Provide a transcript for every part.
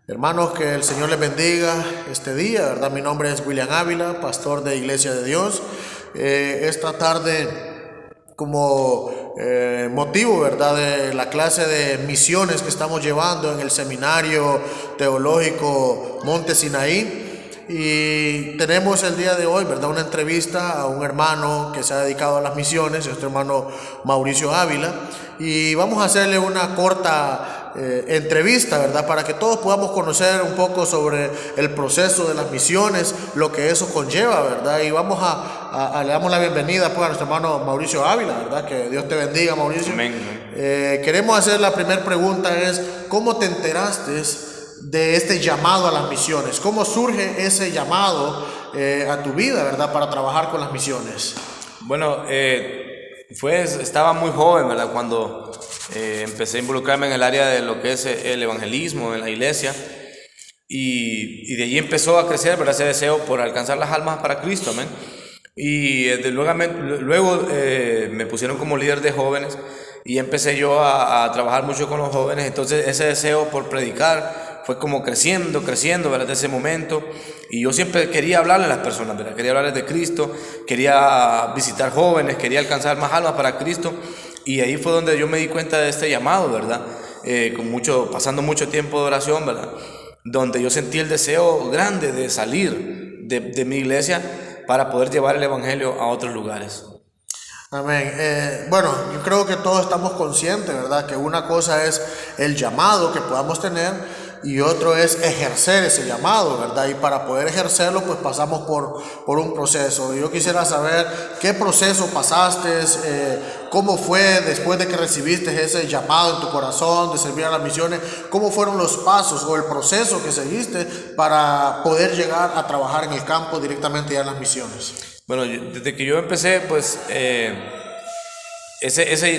Hermanos, que el Señor les bendiga este día, ¿verdad? Mi nombre es William Ávila, pastor de Iglesia de Dios. Esta tarde, como motivo, ¿verdad?, de la clase de misiones que estamos llevando en el Seminario Teológico Monte Sinaí. Y tenemos el día de hoy, ¿verdad?, una entrevista a un hermano que se ha dedicado a las misiones, nuestro hermano Mauricio Ávila. Y vamos a hacerle una corta entrevista, ¿verdad?, para que todos podamos conocer un poco sobre el proceso de las misiones, lo que eso conlleva, ¿verdad? Y vamos le damos la bienvenida pues a nuestro hermano Mauricio Ávila, ¿verdad? Que Dios te bendiga, Mauricio. Amén. Queremos hacer la primera pregunta es, ¿cómo te enteraste de este llamado a las misiones? ¿Cómo surge ese llamado a tu vida, ¿verdad?, para trabajar con las misiones? Bueno, estaba muy joven, ¿verdad?, cuando empecé a involucrarme en el área de lo que es el evangelismo en la iglesia, y de allí empezó a crecer, ¿verdad?, ese deseo por alcanzar las almas para Cristo, amén. Y luego me pusieron como líder de jóvenes y empecé yo a trabajar mucho con los jóvenes. Entonces ese deseo por predicar fue como creciendo, ¿verdad?, desde ese momento. Y yo siempre quería hablarle a las personas, ¿verdad?, quería hablarles de Cristo, quería visitar jóvenes, quería alcanzar más almas para Cristo. Y ahí fue donde yo me di cuenta de este llamado, ¿verdad?, pasando mucho tiempo de oración, ¿verdad?, donde yo sentí el deseo grande de salir de mi iglesia para poder llevar el evangelio a otros lugares. Amén. Bueno, yo creo que todos estamos conscientes, ¿verdad?, que una cosa es el llamado que podamos tener y otro es ejercer ese llamado, ¿verdad? Y para poder ejercerlo, pues pasamos por un proceso. Yo quisiera saber qué proceso pasaste, cómo fue después de que recibiste ese llamado en tu corazón de servir a las misiones, cómo fueron los pasos o el proceso que seguiste para poder llegar a trabajar en el campo directamente ya en las misiones. Bueno, desde que yo empecé, pues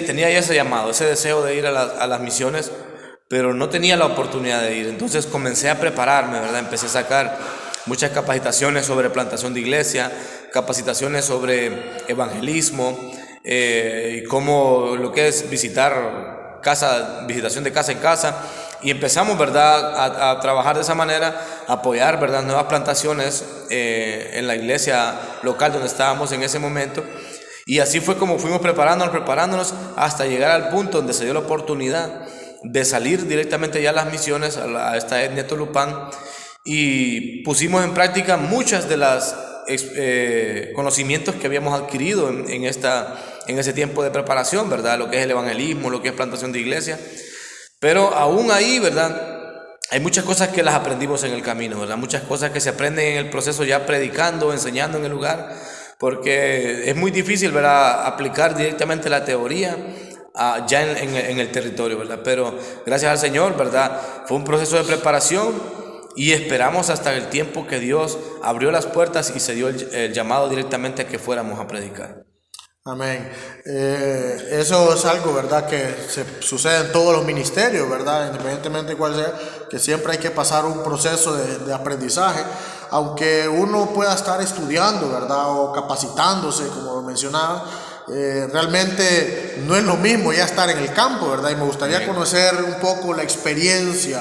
tenía ya ese llamado, ese deseo de ir a las misiones, pero no tenía la oportunidad de ir. Entonces comencé a prepararme, ¿verdad? Empecé a sacar muchas capacitaciones sobre plantación de iglesia, capacitaciones sobre evangelismo, y cómo lo que es visitación de casa en casa. Y empezamos, ¿verdad?, a trabajar de esa manera, a apoyar, ¿verdad?, nuevas plantaciones en la iglesia local donde estábamos en ese momento. Y así fue como fuimos preparándonos hasta llegar al punto donde se dio la oportunidad de salir directamente ya a las misiones, a esta etnia Tolupán, y pusimos en práctica muchas de las conocimientos que habíamos adquirido en ese tiempo de preparación, ¿verdad?, lo que es el evangelismo, lo que es plantación de iglesia. Pero aún ahí, ¿verdad?, hay muchas cosas que las aprendimos en el camino, ¿verdad?, muchas cosas que se aprenden en el proceso ya predicando, enseñando en el lugar, porque es muy difícil, ¿verdad?, aplicar directamente la teoría ya en el territorio, ¿verdad? Pero gracias al Señor, ¿verdad?, fue un proceso de preparación y esperamos hasta el tiempo que Dios abrió las puertas y se dio el llamado directamente a que fuéramos a predicar. Amén. Eso es algo, ¿verdad?, que sucede en todos los ministerios, ¿verdad?, independientemente de cuál sea, que siempre hay que pasar un proceso de aprendizaje, aunque uno pueda estar estudiando, ¿verdad?, o capacitándose, como lo mencionaba. Realmente no es lo mismo ya estar en el campo, ¿verdad? Y me gustaría conocer un poco la experiencia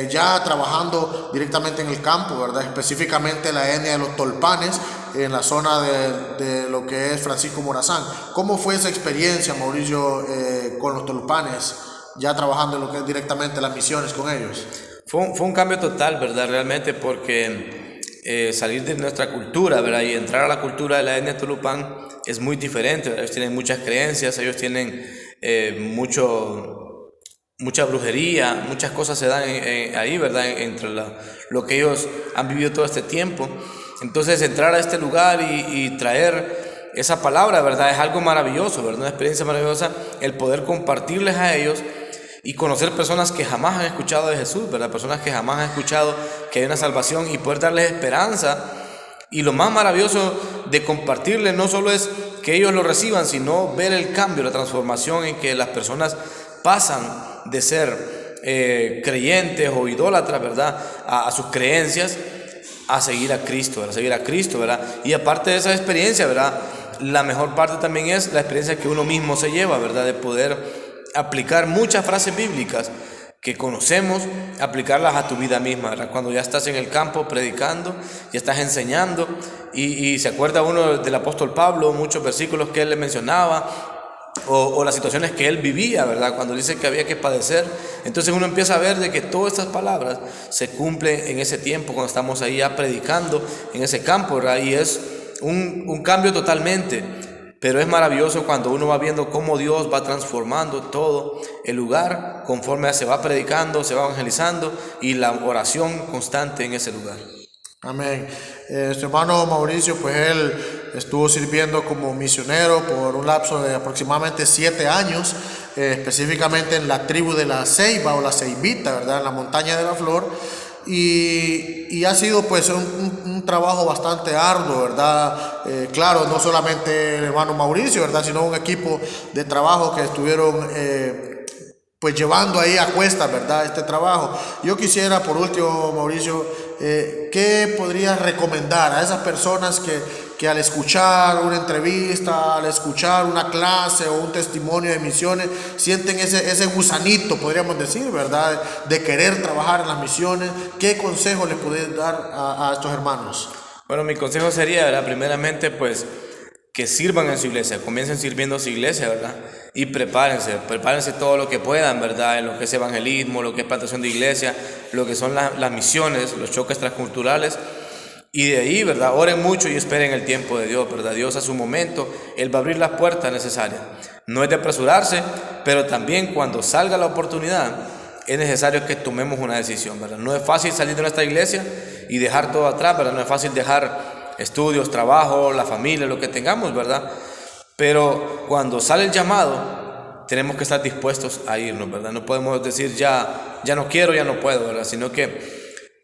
ya trabajando directamente en el campo, ¿verdad? Específicamente la etnia de los Tolpanes, en la zona de lo que es Francisco Morazán. ¿Cómo fue esa experiencia, Mauricio, con los Tolpanes, ya trabajando en lo que es directamente las misiones con ellos? Fue un cambio total, ¿verdad? Realmente, porque salir de nuestra cultura, ¿verdad?, y entrar a la cultura de la etnia Tolupán es muy diferente, ¿verdad? Ellos tienen muchas creencias, ellos tienen mucha brujería, muchas cosas se dan ahí, ¿verdad?, entre lo que ellos han vivido todo este tiempo. Entonces entrar a este lugar y traer esa palabra, ¿verdad?, es algo maravilloso, ¿verdad?, una experiencia maravillosa, el poder compartirles a ellos y conocer personas que jamás han escuchado de Jesús, ¿verdad?, personas que jamás han escuchado que hay una salvación y poder darles esperanza. Y lo más maravilloso de compartirles no solo es que ellos lo reciban, sino ver el cambio, la transformación en que las personas pasan de ser creyentes o idólatras, ¿verdad?, a sus creencias, a seguir a Cristo, ¿verdad? Y aparte de esa experiencia, ¿verdad?, la mejor parte también es la experiencia que uno mismo se lleva, ¿verdad?, de poder aplicar muchas frases bíblicas que conocemos, aplicarlas a tu vida misma, ¿verdad? Cuando ya estás en el campo predicando, ya estás enseñando, y se acuerda uno del apóstol Pablo, muchos versículos que él le mencionaba, o las situaciones que él vivía, ¿verdad? Cuando dice que había que padecer. Entonces uno empieza a ver de que todas estas palabras se cumplen en ese tiempo, cuando estamos ahí ya predicando en ese campo, ¿verdad? Y es un cambio totalmente. Pero es maravilloso cuando uno va viendo cómo Dios va transformando todo el lugar conforme se va predicando, se va evangelizando, y la oración constante en ese lugar. Amén. Su hermano Mauricio, pues él estuvo sirviendo como misionero por un lapso de aproximadamente 7 años, específicamente en la tribu de la Ceiba o la Ceibita, ¿verdad? En la montaña de la Flor. Y ha sido pues un trabajo bastante arduo, ¿verdad? Claro, no solamente el hermano Mauricio, ¿verdad? Sino un equipo de trabajo que estuvieron pues llevando ahí a cuestas, ¿verdad? Este trabajo. Yo quisiera, por último, Mauricio, ¿qué podrías recomendar a esas personas que al escuchar una entrevista, al escuchar una clase o un testimonio de misiones, sienten ese gusanito, podríamos decir, ¿verdad?, de querer trabajar en las misiones? ¿Qué consejo les podés dar a estos hermanos? Bueno, mi consejo sería, ¿verdad?, primeramente, pues, que sirvan en su iglesia, comiencen sirviendo en su iglesia, ¿verdad? Y prepárense todo lo que puedan, ¿verdad? En lo que es evangelismo, lo que es plantación de iglesia, lo que son las misiones, los choques transculturales. Y de ahí, ¿verdad? Oren mucho y esperen el tiempo de Dios, ¿verdad? Dios a su momento, Él va a abrir las puertas necesarias. No es de apresurarse, pero también cuando salga la oportunidad, es necesario que tomemos una decisión, ¿verdad? No es fácil salir de nuestra iglesia y dejar todo atrás, ¿verdad? No es fácil dejar estudios, trabajo, la familia, lo que tengamos, ¿verdad? Pero cuando sale el llamado, tenemos que estar dispuestos a irnos, ¿verdad? No podemos decir ya no quiero, ya no puedo, ¿verdad? Sino que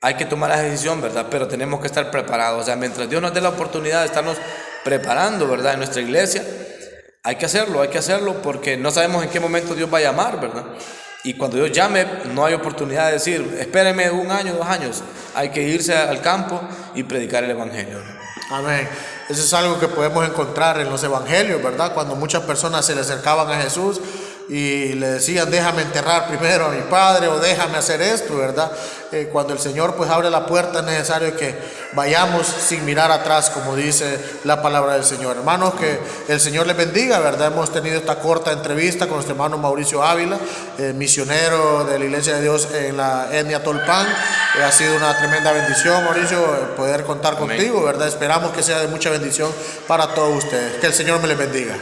hay que tomar la decisión, ¿verdad? Pero tenemos que estar preparados. O sea, mientras Dios nos dé la oportunidad de estarnos preparando, ¿verdad?, en nuestra iglesia, hay que hacerlo porque no sabemos en qué momento Dios va a llamar, ¿verdad? Y cuando Dios llame, no hay oportunidad de decir, espérenme 1 año, 2 años. Hay que irse al campo y predicar el evangelio, ¿no? Amén. Eso es algo que podemos encontrar en los evangelios, ¿verdad? Cuando muchas personas se le acercaban a Jesús y le decían, déjame enterrar primero a mi padre, o déjame hacer esto, ¿verdad? Cuando el Señor pues abre la puerta, es necesario que vayamos sin mirar atrás, como dice la palabra del Señor. Hermanos, que el Señor les bendiga, ¿verdad? Hemos tenido esta corta entrevista con nuestro hermano Mauricio Ávila, misionero de la Iglesia de Dios en la etnia Tolpan. Ha sido una tremenda bendición, Mauricio, poder contar contigo, ¿verdad? Esperamos que sea de mucha bendición para todos ustedes. Que el Señor me les bendiga.